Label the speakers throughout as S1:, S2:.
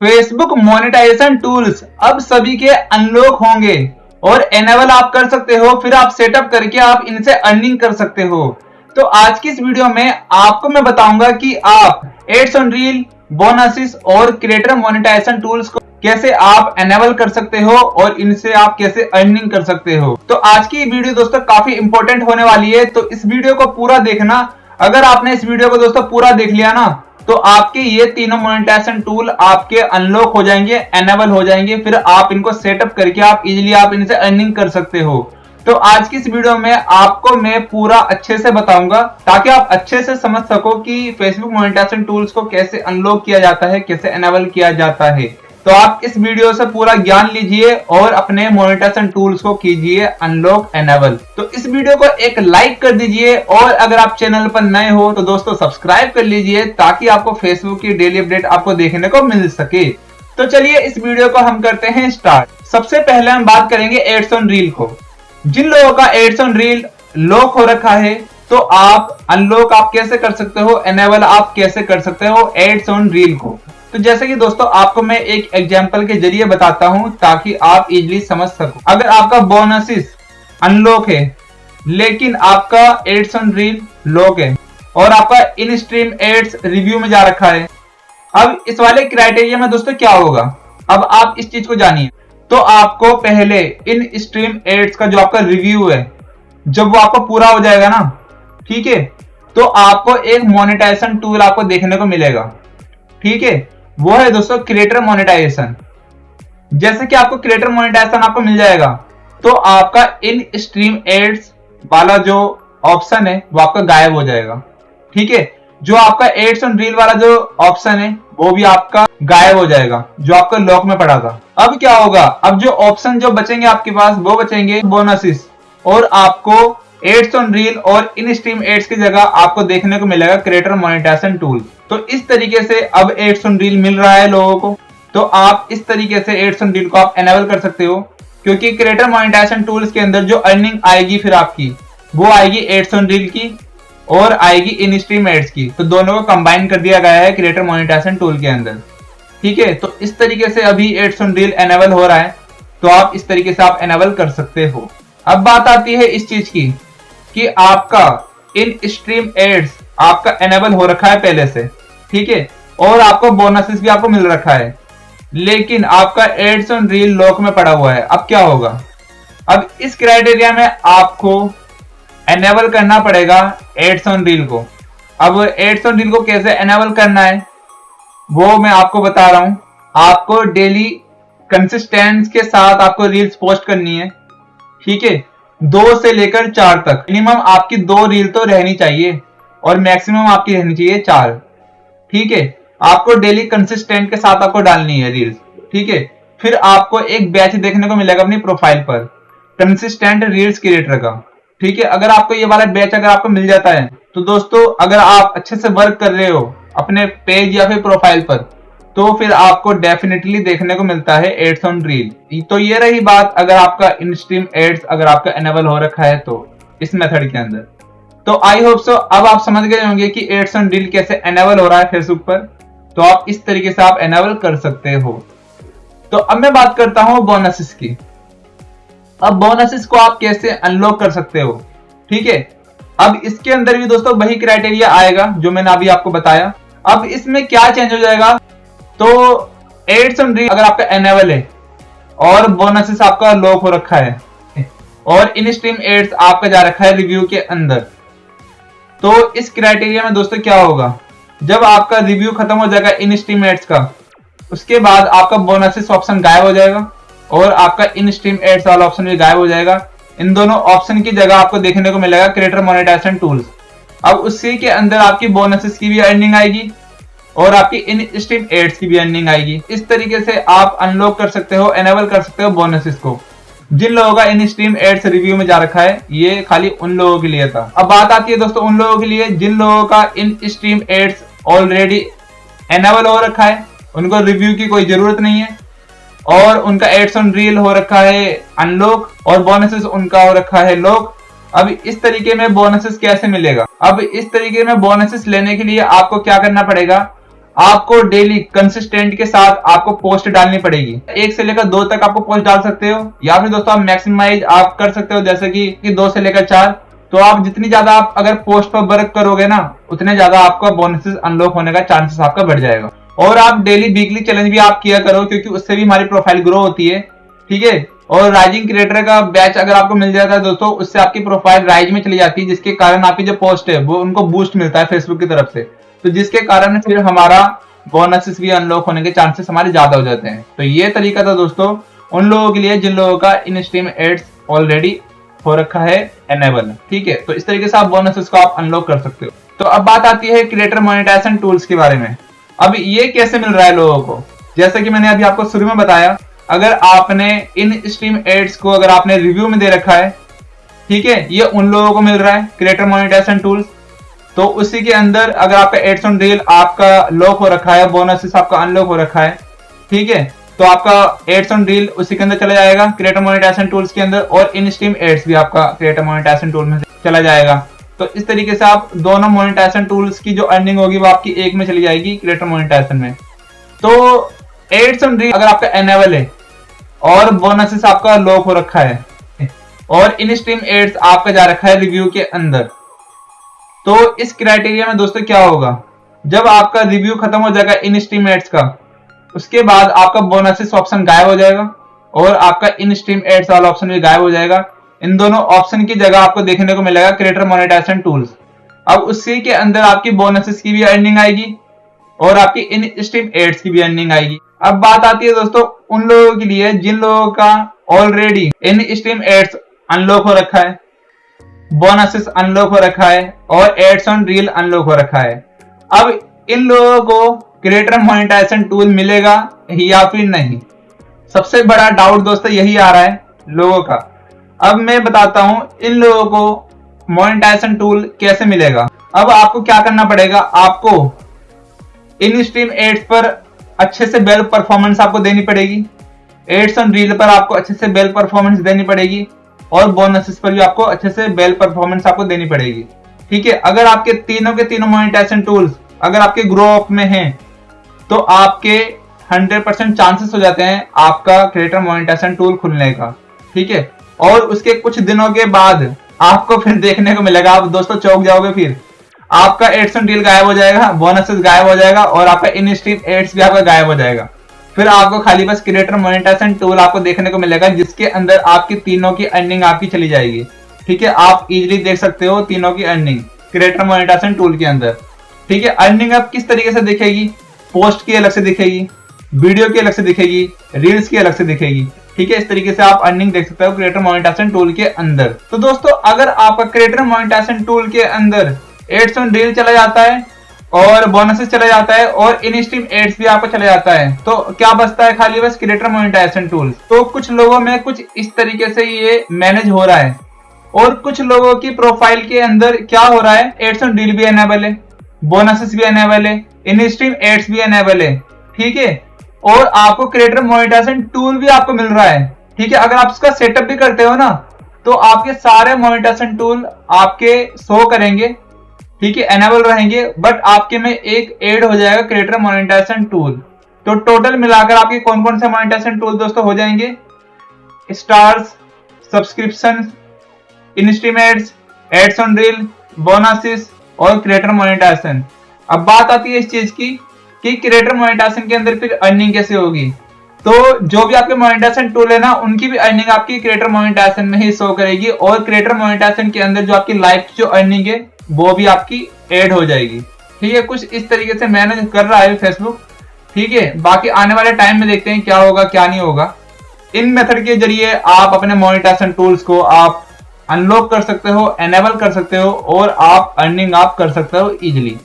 S1: Facebook monetization tools अब सभी के अनलॉक होंगे और एनेबल आप कर सकते हो, फिर आप सेटअप करके आप इनसे अर्निंग कर सकते हो। तो आज की इस वीडियो में आपको मैं बताऊंगा कि आप एड्स ऑन रील, बोनसेस और क्रिएटर मोनेटाइजेशन टूल्स को कैसे आप एनेबल कर सकते हो और इनसे आप कैसे अर्निंग कर सकते हो। तो आज की वीडियो दोस्तों काफी इंपॉर्टेंट होने वाली है, तो इस वीडियो को पूरा देखना। अगर आपने इस वीडियो को दोस्तों पूरा देख लिया ना, तो आपके ये तीनों मोनेटाइजेशन टूल आपके अनलॉक हो जाएंगे, एनेबल हो जाएंगे, फिर आप इनको सेटअप करके आप इजीली आप इनसे अर्निंग कर सकते हो। तो आज की इस वीडियो में आपको मैं पूरा अच्छे से बताऊंगा ताकि आप अच्छे से समझ सको कि फेसबुक मोनेटाइजेशन टूल्स को कैसे अनलॉक किया जाता है, कैसे एनेबल किया जाता है। तो आप इस वीडियो से पूरा ज्ञान लीजिए और अपने मोनेटाइजेशन टूल्स को कीजिए अनलॉक, एनेबल। तो इस वीडियो को एक लाइक कर दीजिए और अगर आप चैनल पर नए हो तो दोस्तों सब्सक्राइब कर लीजिए ताकि आपको फेसबुक की डेली अपडेट आपको देखने को मिल सके। तो चलिए इस वीडियो को हम करते हैं स्टार्ट। सबसे पहले हम बात करेंगे एड्स ऑन रील को। जिन लोगों का एड्स ऑन रील लॉक हो रखा है तो आप अनलॉक आप कैसे कर सकते हो, एनेबल आप कैसे कर सकते हो एड्स ऑन रील को। तो जैसे कि दोस्तों आपको मैं एक एग्जांपल के जरिए बताता हूं ताकि आप इजीली समझ सको। अगर आपका बोनसेस अनलॉक है लेकिन आपका एड्स ऑन रील लॉक है और आपका इन स्ट्रीम एड्स रिव्यू में जा रखा है, अब इस वाले क्राइटेरिया में दोस्तों क्या होगा, अब आप इस चीज को जानिए। तो आपको पहले इन स्ट्रीम एड्स का जो आपका रिव्यू है, जब वो आपको पूरा हो जाएगा ना, ठीक है, तो आपको एक मोनेटाइजेशन टूल आपको देखने को मिलेगा, ठीक है। वो है दोस्तों क्रिएटर मोनेटाइजेशन। जैसे कि आपको क्रिएटर मोनेटाइजेशन आपको मिल जाएगा तो आपका इन स्ट्रीम एड्स वाला जो ऑप्शन है वो आपका गायब हो जाएगा, ठीक है। जो आपका एड्स ऑन रील वाला जो ऑप्शन है वो भी आपका गायब हो जाएगा, जो आपका लॉक में पड़ा था। अब क्या होगा, अब जो ऑप्शन जो बचेंगे आपके पास वो बचेंगे बोनसेस, और आपको एड्स ऑन रील और इन स्ट्रीम एड्स की जगह आपको देखने को मिलेगा क्रिएटर मोनेटाइजेशन टूल। तो इस तरीके से अब एड्स ऑन रील मिल रहा है लोगों को, तो आप इस तरीके से एड्स ऑन रील को आप एनेबल कर सकते हो, क्योंकि क्रिएटर मोनेटाइजेशन टूल्स के अंदर जो अर्निंग आएगी फिर आपकी वो आएगी एड्स ऑन रील की और आएगी इन स्ट्रीम एड्स की। तो दोनों को कंबाइन कर दिया गया है क्रिएटर मोनेटाइजेशन टूल के अंदर, ठीक है। तो इस तरीके से अभी एड्स ऑन रील एनेबल हो रहा है, तो आप इस तरीके से आप एनेबल कर सकते हो। अब बात आती है इस चीज की कि आपका इन स्ट्रीम एड्स आपका एनेबल हो रखा है पहले से, ठीक है, और आपको बोनसेस भी आपको मिल रखा है, लेकिन आपका एड्स ऑन रील लॉक में पड़ा हुआ है। अब क्या होगा, अब इस क्राइटेरिया में आपको एनेबल करना पड़ेगा एड्स ऑन रील को। अब एड्स ऑन रील को कैसे एनेबल करना है वो मैं आपको बता रहा हूं। आपको डेली कंसिस्टेंस के साथ आपको रील्स पोस्ट करनी है, ठीक है। 2 से लेकर 4 तक मिनिमम आपकी 2 रील तो रहनी चाहिए और मैक्सिमम आपकी रहनी चाहिए 4, ठीक है। आपको डेली कंसिस्टेंट के साथ आपको डालनी है रील्स, ठीक है। फिर आपको एक बैच देखने को मिलेगा अपनी प्रोफाइल पर कंसिस्टेंट रील्स क्रिएटर का, ठीक है। अगर आपको ये वाला बैच अगर आपको मिल जाता है तो दोस्तों अगर आप अच्छे से वर्क कर रहे हो अपने पेज या फिर प्रोफाइल पर, तो फिर आपको डेफिनेटली देखने को मिलता है एड्स ऑन रील। तो ये रही बात अगर आपका इन स्ट्रीम एड्स अगर आपका एनेबल हो रखा है तो इस मेथड के अंदर। तो आई होप सो अब आप समझ गए होंगे कि एड्स ऑन रील कैसे एनेबल हो रहा है फेसबुक पर, तो आप इस तरीके से आप एनेबल कर सकते हो। तो अब मैं बात करता हूं बोनसेस की। अब बोनसेस को आप कैसे अनलॉक कर सकते हो, ठीक है। अब इसके अंदर भी दोस्तों वही क्राइटेरिया आएगा जो मैंने अभी आपको बताया। अब इसमें क्या चेंज हो जाएगा, तो एड्स ऑन रील अगर आपका एनेबल है और बोनसेस आपका लॉक हो रखा है और इन स्ट्रीम एड्स आपका जा रखा है रिव्यू के अंदर, तो इस क्राइटेरिया में दोस्तों क्या होगा, जब आपका रिव्यू खत्म हो जाएगा इन स्ट्रीम एड्स का, उसके बाद आपका बोनसेस ऑप्शन गायब हो जाएगा और आपका इन स्ट्रीम एड्स वाला ऑप्शन भी गायब हो जाएगा। इन दोनों ऑप्शन की जगह आपको देखने को मिलेगा क्रिएटर मोनेटाइजेशन टूल्स। अब उसी के अंदर आपकी बोनसेस की भी अर्निंग आएगी और आपकी इन स्ट्रीम एड्स की भी अर्निंग आएगी। इस तरीके से आप अनलॉक कर सकते हो, एनेबल कर सकते हो बोनसेस को। जिन लोगों का इन स्ट्रीम एड्स रिव्यू में जा रखा है, ये खाली उन लोगों के लिए था। अब बात आती है दोस्तों उन लोगों के लिए जिन लोगों का in stream ads already enable हो रखा है, उनको रिव्यू की कोई जरूरत नहीं है और उनका एड्स ऑन रील हो रखा है अनलॉक और बोनसेस उनका हो रखा है लॉक। अब इस तरीके में बोनसेस कैसे मिलेगा, अब इस तरीके में बोनसेस लेने के लिए आपको क्या करना पड़ेगा, आपको डेली कंसिस्टेंट के साथ आपको पोस्ट डालनी पड़ेगी। 1 से लेकर 2 तक आपको पोस्ट डाल सकते हो, या फिर दोस्तों आप मैक्सिमाइज आप कर सकते हो, जैसे कि 2 से लेकर 4। तो आप जितनी ज्यादा आप अगर पोस्ट पर वर्क करोगे ना, उतने ज्यादा आपका बोनसेस अनलॉक होने का चांसेस आपका बढ़ जाएगा। और आप डेली वीकली चैलेंज भी आप किया करो, क्योंकि उससे भी हमारी प्रोफाइल ग्रो होती है। ठीक है, और राइजिंग क्रिएटर का बैच अगर आपको मिल जाता है दोस्तों, उससे आपकी प्रोफाइल राइज में चली जाती है, जिसके कारण आपकी जो पोस्ट है वो उनको बूस्ट मिलता है फेसबुक की तरफ से, तो जिसके कारण फिर हमारा बोनसेस भी अनलॉक होने के चांसेस हमारे ज्यादा हो जाते हैं। तो ये तरीका था दोस्तों उन लोगों के लिए जिन लोगों का इन स्ट्रीम एड्स ऑलरेडी हो रखा है एनेबल। ठीक है, तो इस तरीके से आप बोनसेस को आप अनलॉक कर सकते हो। तो अब बात आती है क्रिएटर मोनेटाइजेशन टूल्स के बारे में। अब ये कैसे मिल रहा है लोगों को, जैसा कि मैंने अभी आपको शुरू में बताया, अगर आपने इन स्ट्रीम एड्स को अगर आपने रिव्यू में दे रखा है, ठीक है, ये उन लोगों को मिल रहा है क्रिएटर मोनेटाइजेशन टूल्स। तो उसी के अंदर अगर आपका एड्स ऑन रील आपका लॉक हो रखा है, बोनसेस आपका अनलॉक हो रखा है, ठीक है, तो आपका एड्स ऑन रील उसी के अंदर चला जाएगा क्रिएटर मोनेटाइजेशन टूल्स के अंदर, और इन स्ट्रीम एड्स भी आपका क्रिएटर मोनेटाइजेशन टूल में चला जाएगा। तो इस तरीके से आप दोनों मोनेटाइजेशन टूल्स की जो अर्निंग होगी वो आपकी एक में चली जाएगी क्रिएटर मोनेटाइजेशन में। तो एड्स ऑन रील अगर आपका एनेबल है और बोनसेस आपका लॉक हो रखा है और इन स्ट्रीम एड्स आपका जा रखा है रिव्यू के अंदर, तो इस क्राइटेरिया में दोस्तों क्या होगा, जब आपका रिव्यू खत्म हो जाएगा इन स्ट्रीम एड्स का, उसके बाद आपका बोनसेस ऑप्शन गायब हो जाएगा और आपका इन स्ट्रीम एड्स वाला ऑप्शन भी गायब हो जाएगा। इन दोनों ऑप्शन की जगह आपको देखने को मिलेगा क्रिएटर मोनेटाइजेशन टूल्स। अब उसी के अंदर आपकी बोनसेस की भी अर्निंग आएगी और आपकी इन स्ट्रीम एड्स की भी अर्निंग आएगी। अब बात आती है दोस्तों उन लोगों के लिए जिन लोगों का already in stream ads unlock हो रखा है, बोनसेस अनलॉक हो रखा है और एड्स ऑन रील अनलॉक हो रखा है। अब इन लोगों को क्रिएटर मोनेटाइजेशन टूल मिलेगा या फिर नहीं, सबसे बड़ा डाउट दोस्तों यही आ रहा है लोगों का। अब मैं बताता हूं इन लोगों को मोनेटाइजेशन टूल कैसे मिलेगा। अब आपको क्या करना पड़ेगा, आपको इन स्ट्रीम एड्स पर अच्छे से बेल परफॉर्मेंस आपको देनी पड़ेगी, एड्स ऑन रील पर आपको अच्छे से बेल परफॉर्मेंस देनी पड़ेगी और बोनसेस पर भी आपको अच्छे से बेल परफॉर्मेंस आपको देनी पड़ेगी। ठीक है, अगर आपके तीनों के तीनों मोनेटाइजेशन टूल्स अगर आपके ग्रो अप में हैं, तो आपके 100% चांसेस हो जाते हैं आपका क्रिएटर मोनेटाइजेशन टूल खुलने का। ठीक है, और उसके कुछ दिनों के बाद आपको फिर देखने को मिलेगा, आप दोस्तों चौंक जाओगे, फिर आपका एड्स ऑन रील गायब हो जाएगा, बोनसेस गायब हो जाएगा और आपका इन स्ट्रीम एड्स भी आपका गायब हो जाएगा। फिर आपको खाली बस क्रिएटर मोनेटाइजेशन टूल आपको देखने को मिलेगा, जिसके अंदर आपकी तीनों की अर्निंग आपकी चली जाएगी। ठीक है, आप इजीली देख सकते हो तीनों की अर्निंग क्रिएटर मोनेटाइजेशन टूल के अंदर। ठीक है, अर्निंग अब किस तरीके से दिखेगी, पोस्ट की अलग से दिखेगी, वीडियो की अलग से दिखेगी, रील्स की अलग से दिखेगी। ठीक है, इस तरीके से आप अर्निंग देख सकते हो क्रिएटर मोनेटाइजेशन टूल के अंदर। तो दोस्तों अगर आपका क्रिएटर मोनेटाइजेशन टूल के अंदर एड्स ऑन रील चला जाता है और बोनसेस चला जाता है और इन स्ट्रीम एड्स भी आपको चला जाता है, तो क्या बचता है, खाली बस क्रिएटर मोनेटाइजेशन टूल। तो कुछ लोगों में कुछ इस तरीके से ये मैनेज हो रहा है और कुछ लोगों की प्रोफाइल के अंदर क्या हो रहा है, एड्स ऑन रील भी एनेबल है, बोनसेस भी एनेबल है, इन स्ट्रीम एड्स भी एनेबल है। ठीक है, और आपको क्रिएटर मोनेटाइजेशन टूल भी आपको मिल रहा है। ठीक है, अगर आप इसका सेटअप भी करते हो ना, तो आपके सारे मोनेटाइजेशन टूल आपके शो करेंगे। ठीक है, एनेबल रहेंगे, बट आपके में एक ऐड हो जाएगा क्रिएटर मोनेटाइजेशन टूल। तो टोटल मिलाकर आपके कौन कौन से मोनेटाइजेशन टूल दोस्तों हो जाएंगे, stars, subscription, in stream ads, ads on reel, bonuses और क्रिएटर मोनेटाइजेशन। अब बात आती है इस चीज की कि क्रिएटर मोनेटाइजेशन के अंदर फिर अर्निंग कैसे होगी। तो जो भी आपके मोनेटाइजेशन टूल है ना, उनकी भी अर्निंग आपकी क्रिएटर मोनेटाइजेशन में ही शो करेगी और क्रिएटर मोनेटाइजेशन के अंदर जो आपकी लाइव जो अर्निंग है वो भी आपकी ऐड हो जाएगी। ठीक है, कुछ इस तरीके से मैनेज कर रहा है फेसबुक। ठीक है, बाकी आने वाले टाइम में देखते हैं क्या होगा क्या नहीं होगा। इन मेथड के जरिए आप अपने मोनेटाइजेशन टूल्स को आप अनलॉक कर सकते हो, एनेबल कर सकते हो और आप अर्निंग आप कर सकते हो इजिली।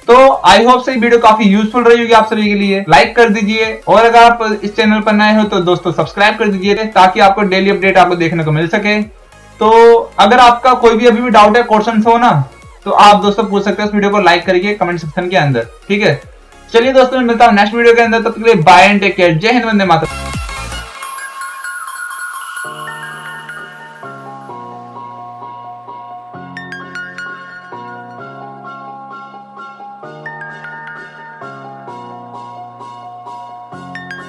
S1: तो आई होप से वीडियो काफी यूजफुल रही होगी आप सभी के लिए। लाइक कर दीजिए और अगर आप इस चैनल पर नए हो तो दोस्तों सब्सक्राइब कर दीजिए, ताकि आपको डेली अपडेट आपको देखने को मिल सके। तो अगर आपका कोई भी अभी भी डाउट है, क्वेश्चन हो ना, तो आप दोस्तों पूछ सकते हो इस वीडियो को लाइक करिए कमेंट सेक्शन के अंदर। ठीक है, चलिए दोस्तों मैं मिलता हूँ नेक्स्ट वीडियो के अंदर, तब तक के लिए बाय एंड टेक केयर। जय हिंद, वंदे मातरम।